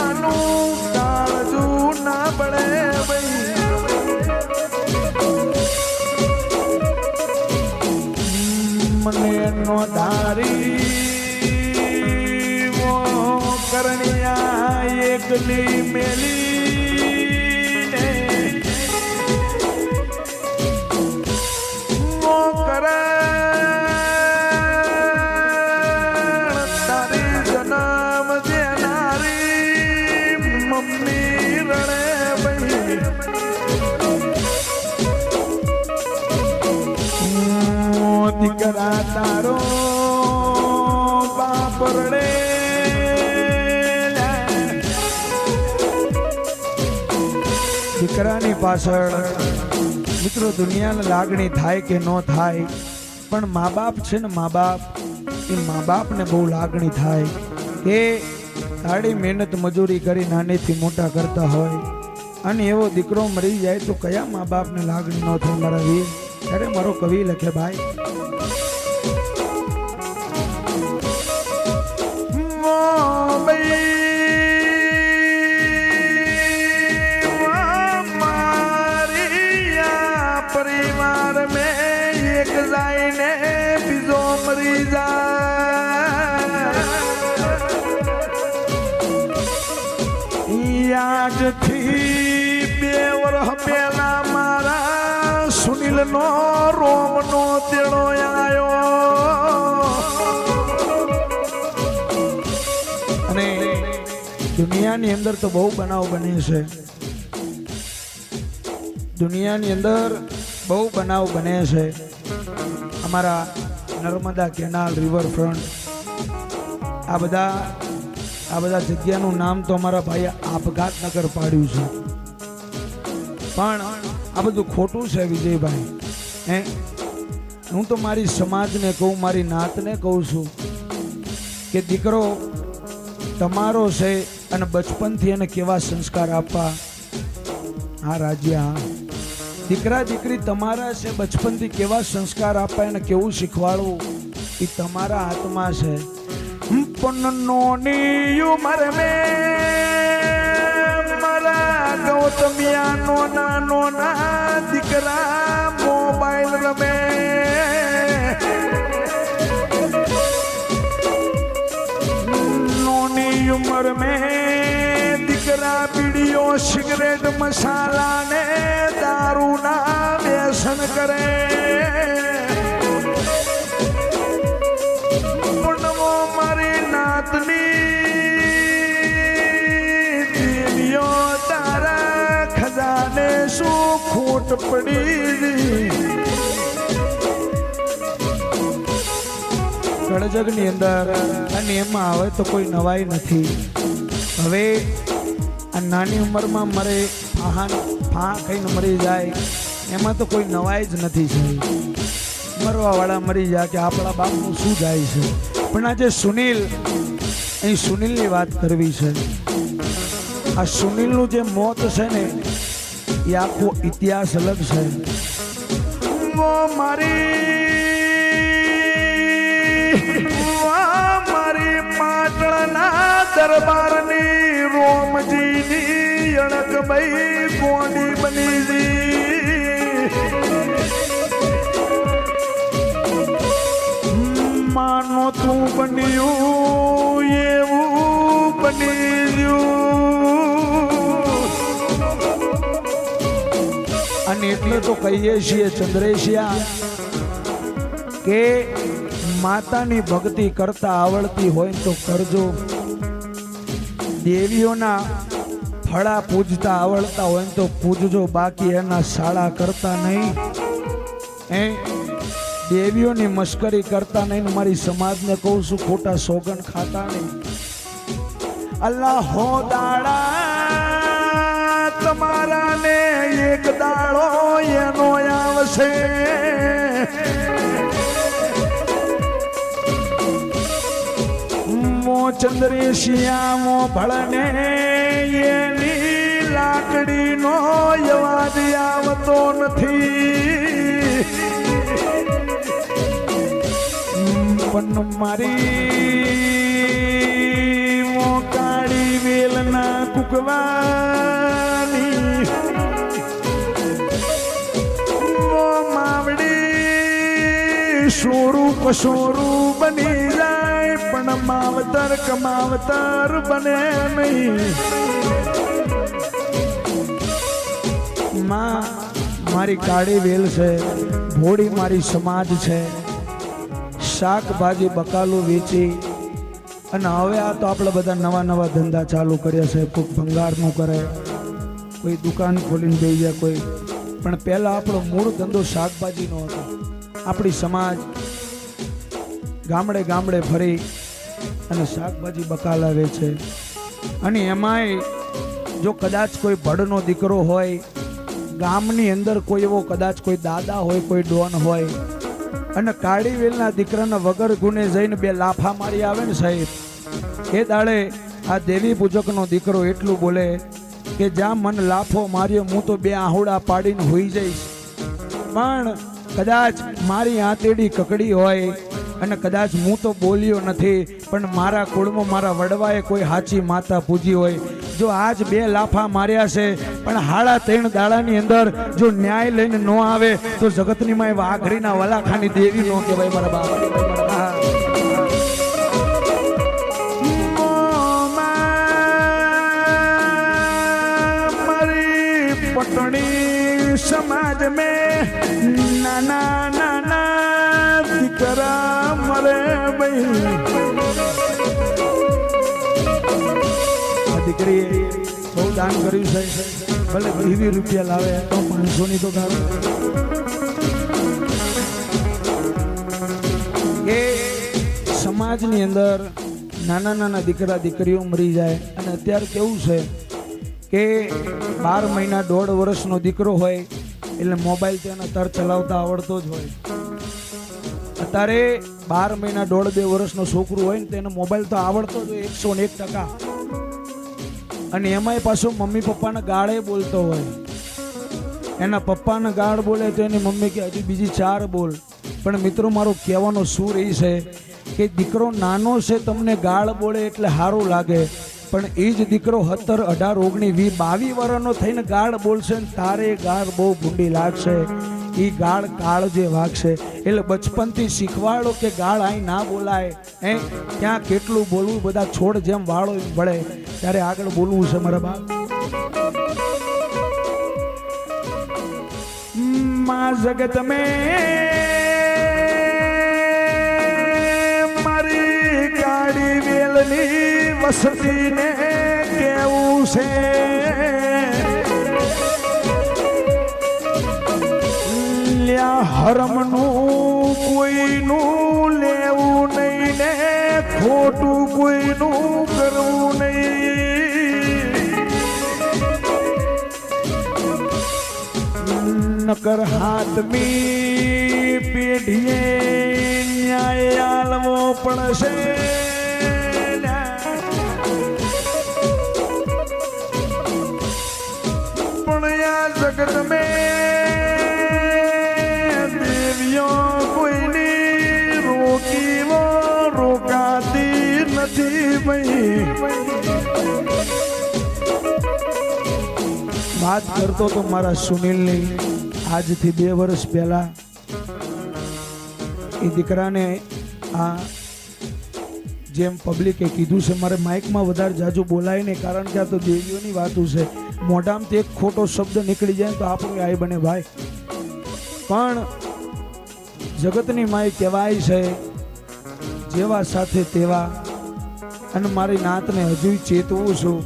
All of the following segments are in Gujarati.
માનું કાળજું ના પડે મને નો ધારી વો કરણિયા એકલી મેલી વો કરણ તારી જન્મ દેનારી મમ્મી રણે ભાઈ દીકરા તારો બાપ રડે દીકરાની પાછળ મિત્રો દુનિયાને લાગણી થાય કે ન થાય પણ મા બાપ છે ને મા બાપ એ મા બાપને બહુ લાગણી થાય કે તાળી મહેનત મજૂરી કરી નાનીથી મોટા કરતા હોય અને એવો દીકરો મરી જાય તો કયા મા બાપને લાગણી ન થાય મારા વીર ત્યારે મારો કવિ લખે ભાઈ परिवार में एक जाए ने बीजो मरी जाए आज थी बेवर पेला मारा सुनील नो रोम नो तेड़ो आयो અને દુનિયાની અંદર તો બહુ બનાવ બને છે દુનિયાની અંદર બહુ બનાવ બને છે અમારા નર્મદા કેનાલ રિવરફ્રન્ટ આ બધા જગ્યાનું નામ તો અમારા ભાઈએ આપઘાતનગર પાડ્યું છે પણ આ બધું ખોટું છે વિજયભાઈ હે હું તો મારી સમાજને કહું મારી નાતને કહું છું કે દીકરો તમારો છે અને બચપનથી એને કેવા સંસ્કાર આપવા હા રાજ્ય હા દીકરા દીકરી તમારા છે બચપનથી કેવા સંસ્કાર આપવા એને કેવું શીખવાડવું એ તમારા હાથમાં છે પણ નોની ઉંમર મેં મારા ગૌતમિયા નોના દીકરા મોબાઈલ રમે નોની ઉંમર મેં દીકરા બીડીઓ સિગરેટ મસાલા ને દારૂ ના વ્યસન કરે પણ મારી નાતની દીવીઓ તારા ખજાને શું ખોટ પડી ગળજગની અંદર અને એમાં હવે તો કોઈ નવાઈ નથી હવે આ નાની ઉંમરમાં મરે ફા ખાઈને મરી જાય એમાં તો કોઈ નવાઈ જ નથી થઈ મરવાવાળા મરી જાય કે આપણા બાપનું શું જાય છે પણ આજે સુનિલ અહીં સુનિલની વાત કરવી છે આ સુનિલનું જે મોત છે ને એ આખો ઇતિહાસ અલગ છે મારી પાટણના દરબારની રોમજીની અણક ભાઈ કોડી બની માનો તું બન્યું એવું બની ગયું અને એટલે તો કહીએ છીએ ચંદ્રેશિયા કે માતાની ભક્તિ કરતા આવડતી હોય તો કરજો દેવીઓના ફળા પૂજતા આવડતા હોય તો પૂજજો બાકી એના શાળા કરતા નહીં એ દેવીઓની મશ્કરી કરતા નહીં મારી સમાજને કહું છું ખોટા સોગન ખાતા નહીં અલ્લાહો દાડા તમારા ને એક દાડો એનો આવશે ચંદ્રેશિયા ભળને એની લાકડીનો અવાજ આવતો નથી પણ મારી મોકાળી વેલના કુકવાની માવડી સોરું બની જાય પણ માવતર કમાવતર બને નહીં. મારી કાળી વેલ છે, ભોળી મારી સમાજ છે. શાકભાજી બકાલું વેચી અને હવે આ તો આપણે બધા નવા નવા ધંધા ચાલુ કર્યા છે. કોઈ ભંગારનું કરે, કોઈ દુકાન ખોલીને બેસી જાય, કોઈ પણ પહેલા આપણો મૂળ ધંધો શાકભાજીનો હતો. આપણી સમાજ ગામડે ગામડે ફરી અને શાકભાજી બકાલા વેચે. અને એમાંય જો કદાચ કોઈ ભડનો દીકરો હોય, ગામની અંદર કોઈ એવો કદાચ કોઈ દાદા હોય, કોઈ ડોન હોય અને કાળી વેલના દીકરાના વગર ગુને જઈને બે લાફા મારી આવે ને સાહેબ, એ દાડે આ દેવી પૂજકનો દીકરો એટલું બોલે કે જ્યાં મન લાફો માર્યો હું તો બે આહુડા પાડીને હોઈ જઈશ. પણ કદાચ મારી આંતેડી કકડી હોય અને કદાચ હું તો બોલ્યો નથી પણ મારા કુળમાં મારા વડવાએ કોઈ હાચી માતા પૂજી હોય, જો આજ બે લાફા માર્યા છે પણ 3.5 દાડાની અંદર જો ન્યાય લઈને ન આવે તો જગતની માં વાઘરીના વલાખાની દેવી નો કહેવાય મારા બાપ. મારી પટણી સમાજ में નાના નાના દીકરા મરે ભાઈ. દીકરીએ બહુ દાન કર્યું છે, ભલે 20 રૂપિયા લાવે તો 500 ની તો ગાવે. એ સમાજની અંદર નાના નાના દીકરા દીકરીઓ મરી જાય. અને અત્યારે કેવું છે કે 12 મહિના 1.5 વર્ષનો દીકરો હોય એટલે મોબાઈલ તેને તર ચલાવતા આવડતો જ હોય. અત્યારે 12 મહિના 1.5-2 વર્ષનો છોકરું હોય ને તેને મોબાઈલ તો આવડતો જ હોય 101%. અને એમાંય પાછો મમ્મી પપ્પાને ગાળે બોલતો હોય. એના પપ્પાને ગાળ બોલે તો એની મમ્મી કે હજી બીજી 4 બોલ. પણ મિત્રો મારો કહેવાનો શું રહી છે કે દીકરો નાનો છે તમને ગાળ બોલે એટલે સારું લાગે, પણ એ જ દીકરો 17, 18, 19, 20, 22 વર્ષનો થઈને ગાળ બોલશે ને તારે ગાળ બહુ ભૂંડી લાગશે. એ ગાળ કાળ જે વાગશે. એટલે બચપનથી શીખવાડો કે ગાળ અહીં ના બોલાય, ક્યાં કેટલું બોલવું. બધા છોડ જેમ વાળો વળે ત્યારે આગળ બોલવું છે મારા બાપ. માં જગત મેં મારી કાળી વેલની વસતીને કેવું છે હરમનું કોઈનું લેવું નહીં ને ખોટું કોઈનું કરવું નહીં. નકર હાથમી પેઢીએ ન્યાય આલવો પડશે. પણ આ જગત મેં વાત કરતો તો મારા સુનિલની. આજથી 2 વર્ષ પહેલા એ દીકરાને આ જેમ પબ્લિકે કીધું છે, મારે માઇકમાં વધારે જાજુ બોલાય નહીં કારણ કે આ તો દેવીઓની વાતો છે. મોઢામાંથી એક ખોટો શબ્દ નીકળી જાય તો આપણું આય બને ભાઈ. પણ જગતની માય કહેવાય છે જેવા સાથે તેવા. અને મારી નાતને હજુ ચેતવું છું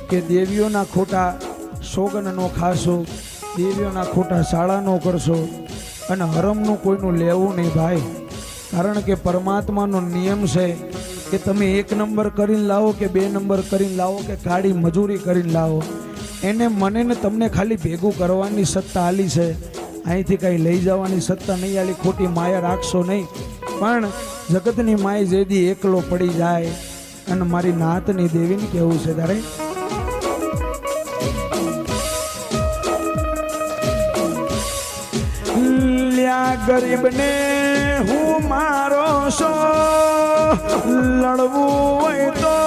કે દેવીઓના ખોટા સોગન નો ખાશો, દેવીઓના ખોટા શાળા નો કરશો અને હરમનું કોઈનું લેવું નહીં ભાઈ. કારણ કે પરમાત્માનો નિયમ છે કે તમે 1 નંબર કરીને લાવો કે 2 નંબર કરીને લાવો કે કાળી મજૂરી કરીને લાવો, એને મને ને તમને ખાલી ભેગું કરવાની સત્તા આલી છે. અહીંથી કાંઈ લઈ જવાની સત્તા નહીં આલી. ખોટી માયા રાખશો નહીં. પણ જગતની માય જેદી એકલો પડી જાય. અને મારી નાતની દેવીને કેવું છે તારે ગરીબને હું મારો છો, લડવું હોય તો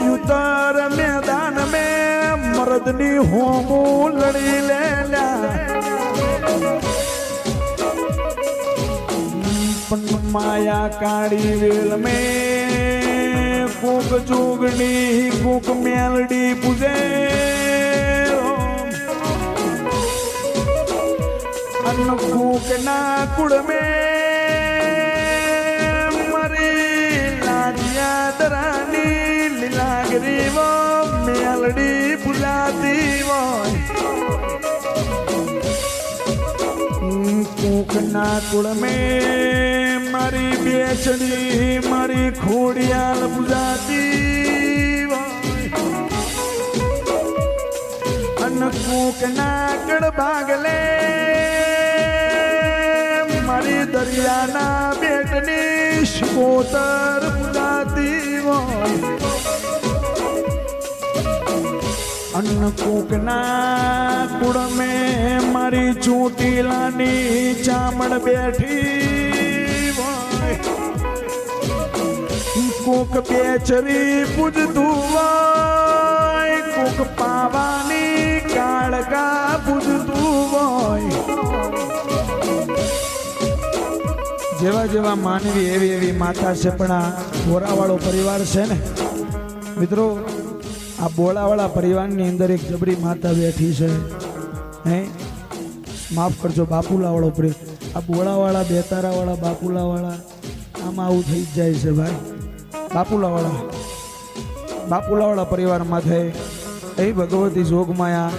યુદ્ધ મેદાન મરદની હોમું લડી લેલા પણ માયા કાળી વેલ મેં કોક જોગણી કોક મેલડી પૂજે અન્ન કોક ના કુળ મેં મરી લાજિયા દરાની લીલાગરી વો મેલડી પૂજાતી હોય કોક ના કુળ મેં મારી બેચડી મારી ખોડિયાલ પૂજાતી અન કોક ના કડ ભાગલે મારી દરિયાના બેટની શિકોતર પૂજાતી અન કોક ના કુળ મેં મારી ચોટીલાની ચામડ બેઠી કોક બેચરી પૂજતું હોય કોક પાવાની કાળકા પૂજતું હોય જેવા જેવા માનવી એવી એવી માતા છે પણ આ બોરાવાળો પરિવાર છે ને મિત્રો આ બોળાવાળા પરિવારની અંદર એક જબરી માતા બેઠી છે હે માફ કરજો બાપુલાવાળો પરિવાર આ બોળાવાળા બેતારાવાળા બાપુલાવાળા આમાં આવું થઈ જ જાય છે ભાઈ બાપુલાવાળા પરિવારમાં થઈ એ ભગવતી જોગમાયા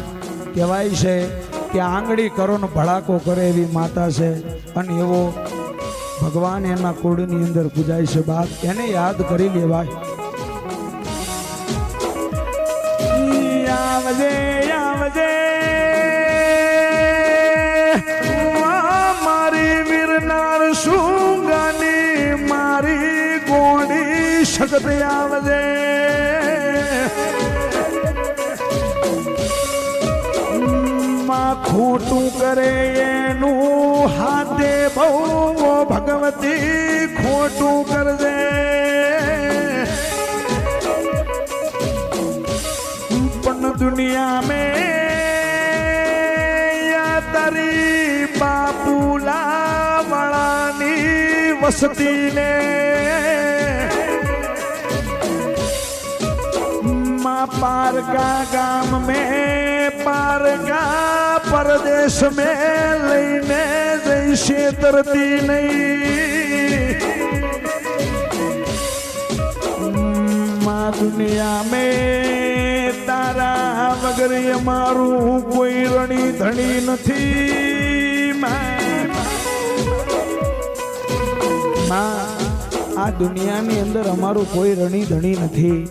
કહેવાય છે કે આંગળી કરો ને ભડાકો કરે એવી માતા છે અને એવો ભગવાન એના કુળની અંદર પૂજાય છે બાપ એને યાદ કરી લેવાય આવજે આવજે મારી વીરનાર સુંગાની મારી ગોળી શક્ત આવજે માં ખોટું કરે એનું હાથે બહુ ભગવતી ખોટું કરજે दुनिया में या तारी बापूला वाळानी वसती ने माँ पारका गाम में पारका परदेश में लईने जैसे तरती नहीं माँ दुनिया में तारा वगर અમારું કોઈ રણી ધણી નથી માં આ દુનિયાની અંદર અમારું કોઈ રણી ધણી નથી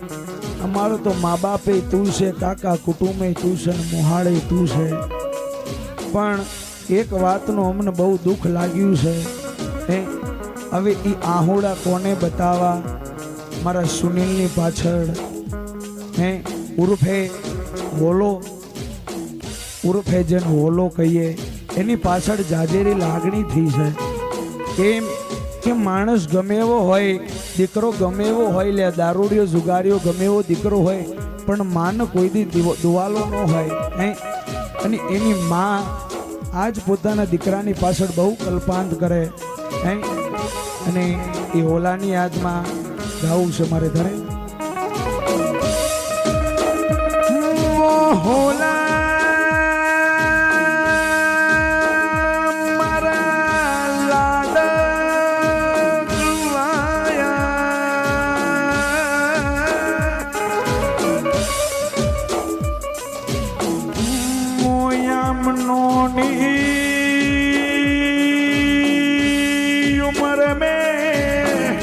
અમારું તો મા બાપે તું છે કાકા કુટુંબે તું છે ને મોહાળે તું છે પણ એક વાતનું અમને બહુ દુઃખ લાગ્યું છે હવે એ આહોડા કોને બતાવવા મારા સુનિલની પાછળ ઉર્ફે હોલો ઉર્ફે જેને હોલો કહીએ એની પાછળ જાજેરી લાગણી થઈ છે કેમ કે માણસ ગમે એવો હોય દીકરો ગમે એવો હોય લે દારૂડિયો જુગારીઓ ગમે એવો દીકરો હોય પણ માન કોઈ દી દુવાલો ન હોય અને એની માં આજ પોતાના દીકરાની પાછળ બહુ કલ્પાંત કરે અને એ હોલાની યાદમાં ગાવું છે મારે ઘરે होला मारा लाडवाया मोयामनोनी उम्र में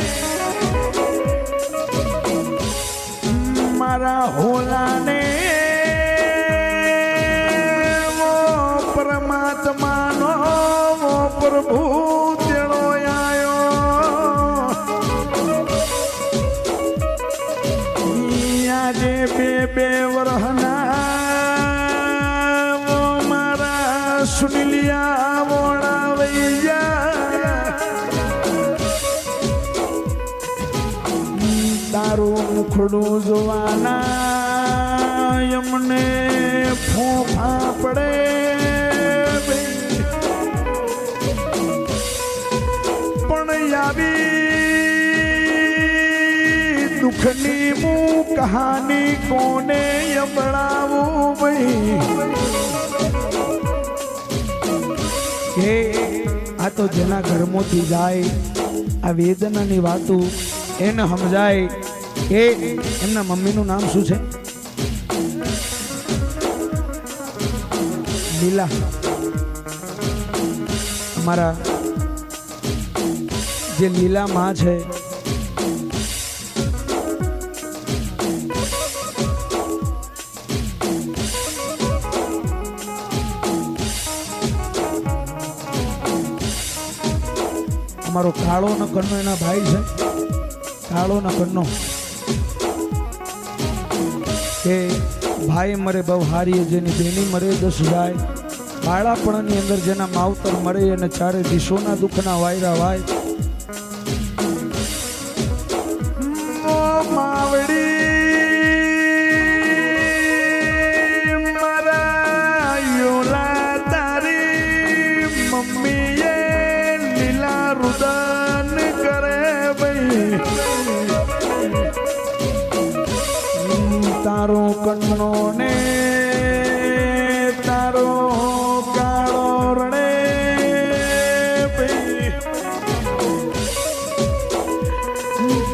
मारा होला ने परमात्मानो वो प्रभु तेड़ो आयो આજે બે વરહના वो मारा सुनिलिया वोड़ावैया તારું મુખડું જોવાના યમને दुखनी मुँह कहानी कोने यमड़ावू भाई के आ तो जेना घरमोथी जाए आ वेदनानी वातू एने समजाय के एमना मम्मीનું નામ શું છે લીલા અમારા જે લીલા માં છે અમારો કાળો નકરનો એના ભાઈ છે કાળો નકરનો કે ભાઈ મરે બહુ હારી જેની બેની મરે 10 જાય બાળાપણની અંદર જેના માવતર મરે અને ચારે દિશોના દુઃખના વાયરા વાય માવડી મારા યોલા તારી મમ્મીએ લીલા રુદન કરે ભાઈ તારો કન્નો ને તારો કાળો રણે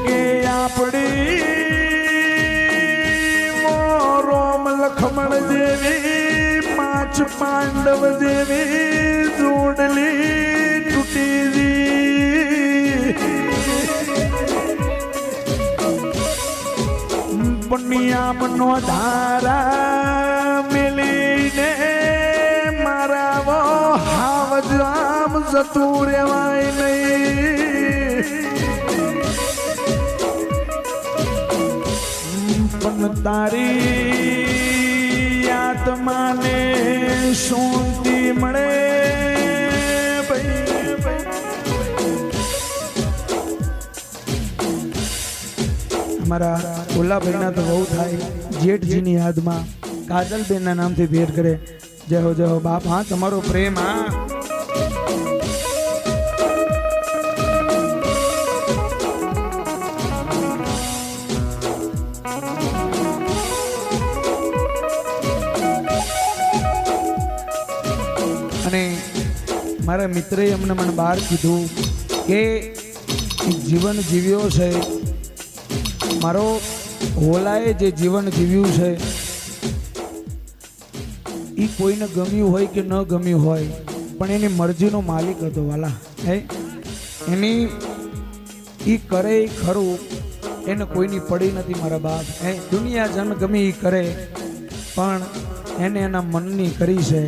કે આપડી રોમ લખમણ જેવી 5 પાંડવ જેવી જોડલી તૂટી પુણ્યામનો ધારા મિલીને મારા વો હાવજ આમ જતું રેવાય નહીં પણ તારી આત્માને શાંતિ મળે हमारा ओला भाई तो बहू थाय जेठ जी नी याद में काजल बेन ना नाम थी भेट करे जय हो बाप हाँ तमारो प्रेम हाँ अने मारा मित्रे अमने मन बार कीधुं के जीवन जीव्यो छे मारो होलाए जे जीवन जीव्યું છે ઈ કોઈને ગમ્યું હોય કે ન ગમ્યું હોય પણ એની મરજીનો માલિક હતો વાલા હે એની ઈ કરે ખરું એને કોઈની પડી નથી મારા બાપ હે દુનિયા જન ગમે ઈ કરે પણ એને એના મનની કરી છે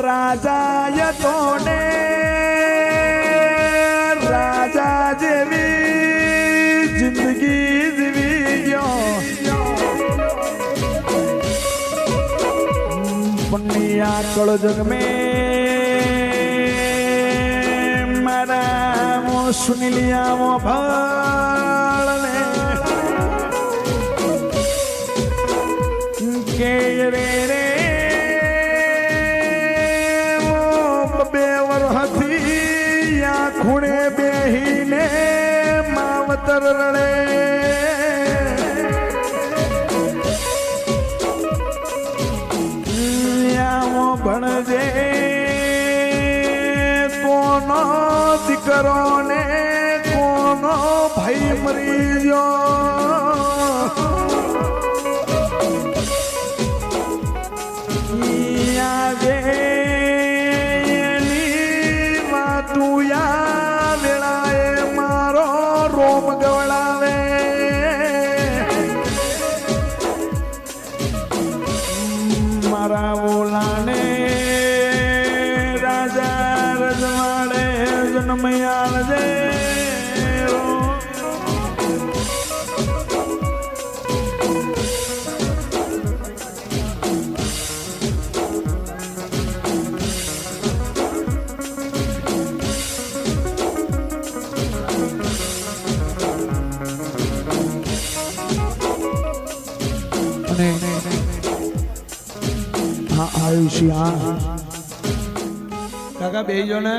રાજા તોને રાજા જેવી जिंदगी जीवी पुण्या कल जग में मारा वो सुन लिया वो भाल ने के रे रे वो बेवर हथी या खुणे बेहीने मावतर रड़े वो भणजे कोनो दीकरो ने कोनो भाई मरी जो आगे तू या वेलाए मारो रोम गवड़ावे मारा बोलाने राजा रजवाड़े जन्मयाल जे हाँ आयुषी हाँ काका बेजो ने